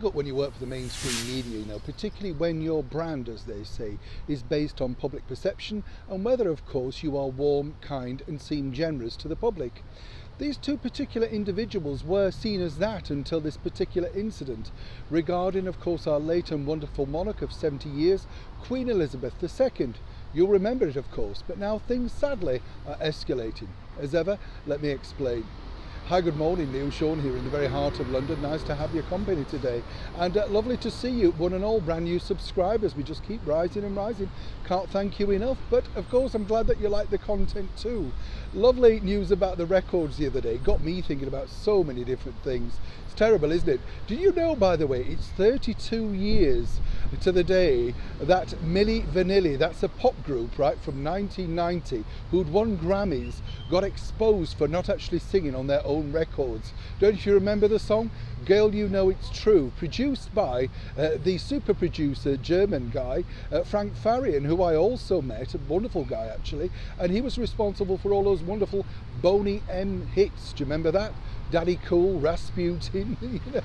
difficult when you work for the mainstream media, you know, particularly when your brand, as they say, is based on public perception and whether, of course, you are warm, kind and seem generous to the public. These two particular individuals were seen as that until this particular incident regarding, of course, our late and wonderful monarch of 70 years, Queen Elizabeth II. You'll remember it, of course, but now things sadly are escalating. As ever, let me explain. Hi, good morning, Neil Sean here in the very heart of London. Nice to have your company today, and lovely to see you, one and all brand new subscribers. We just keep rising and rising. Can't thank you enough, but of course I'm glad that you like the content too. Lovely news about the records the other day. Got me thinking about so many different things. It's terrible, isn't it? Did you know, by the way, it's 32 years to the day that Milli Vanilli, that's a pop group, right, from 1990, who'd won Grammys, got exposed for not actually singing on their own records. Don't you remember the song Girl You Know It's True, produced by the super producer German guy Frank Farian, who I also met, a wonderful guy actually, and he was responsible for all those wonderful Boney M hits. Do you remember that? Daddy Cool, Rasputin, you know.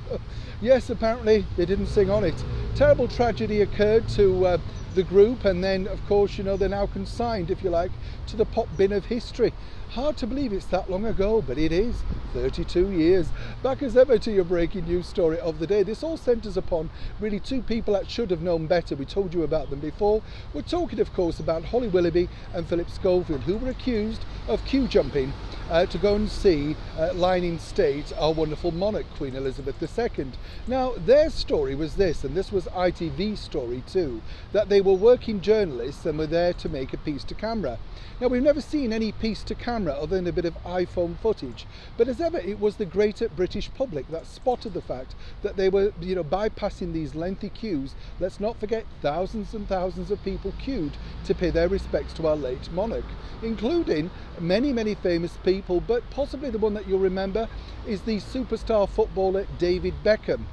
Yes, apparently they didn't sing on it. Terrible tragedy occurred to the group, and then of course, you know, they're now consigned, if you like, to the pop bin of history. Hard to believe it's that long ago, but it is. 32 years. Back as ever to your breaking news story of the day. This all centres upon really two people that should have known better. We told you about them before. We're talking, of course, about Holly Willoughby and Philip Schofield, who were accused of queue jumping to go and see lying in state our wonderful monarch, Queen Elizabeth II. Now, their story was this, and this was ITV's story too, that they were working journalists and were there to make a piece to camera. Now, we've never seen any piece to camera other than a bit of iPhone footage, but as ever, it was the greater British public that spotted the fact that they were, you know, bypassing these lengthy queues. Let's not forget thousands and thousands of people queued to pay their respects to our late monarch, including many, many famous people, but possibly the one that you'll remember is the superstar footballer David Beckham.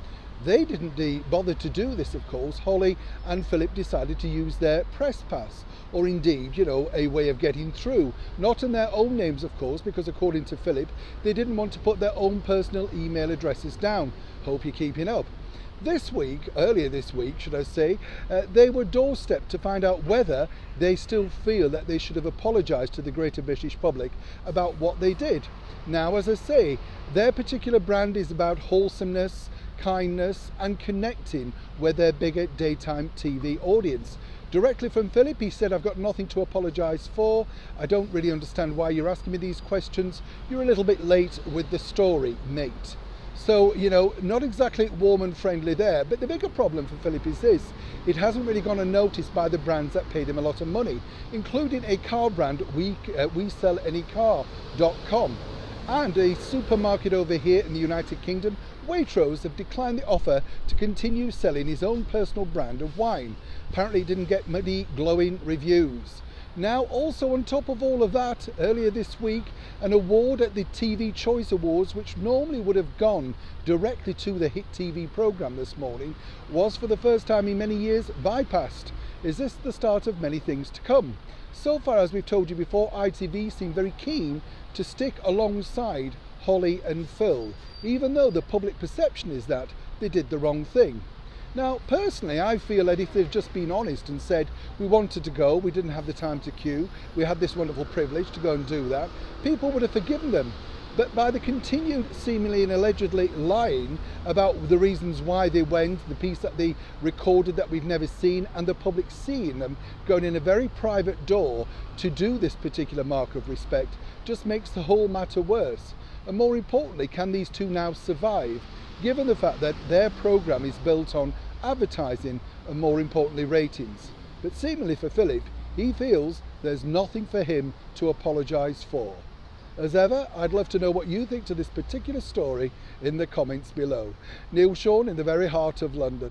They didn't bother to do this, of course. Holly and Philip decided to use their press pass, or indeed, you know, a way of getting through. Not in their own names, of course, because according to Philip, they didn't want to put their own personal email addresses down. Hope you're keeping up. This week, earlier this week, should I say, they were doorstepped to find out whether they still feel that they should have apologised to the greater British public about what they did. Now, as I say, their particular brand is about wholesomeness, kindness and connecting with their bigger daytime TV audience. Directly from Philip, he said, I've got nothing to apologise for. I don't really understand why you're asking me these questions. You're a little bit late with the story, mate. So, you know, not exactly warm and friendly there, but the bigger problem for Philip is this: it hasn't really gone unnoticed by the brands that paid him a lot of money, including a car brand, WeSellAnyCar.com, and a supermarket over here in the United Kingdom. Waitrose have declined the offer to continue selling his own personal brand of wine. Apparently it didn't get many glowing reviews. Now, also on top of all of that, earlier this week, an award at the TV Choice Awards, which normally would have gone directly to the hit TV programme this morning, was for the first time in many years bypassed. Is this the start of many things to come? So far, as we've told you before, ITV seem very keen to stick alongside Holly and Phil, even though the public perception is that they did the wrong thing. Now, personally, I feel that if they've just been honest and said, we wanted to go, we didn't have the time to queue, we had this wonderful privilege to go and do that, people would have forgiven them. But by the continued seemingly and allegedly lying about the reasons why they went, the piece that they recorded that we've never seen, and the public seeing them going in a very private door to do this particular mark of respect, just makes the whole matter worse. And more importantly, can these two now survive, given the fact that their programme is built on advertising and, more importantly, ratings? But seemingly for Philip, he feels there's nothing for him to apologise for. As ever, I'd love to know what you think to this particular story in the comments below. Neil Sean in the very heart of London.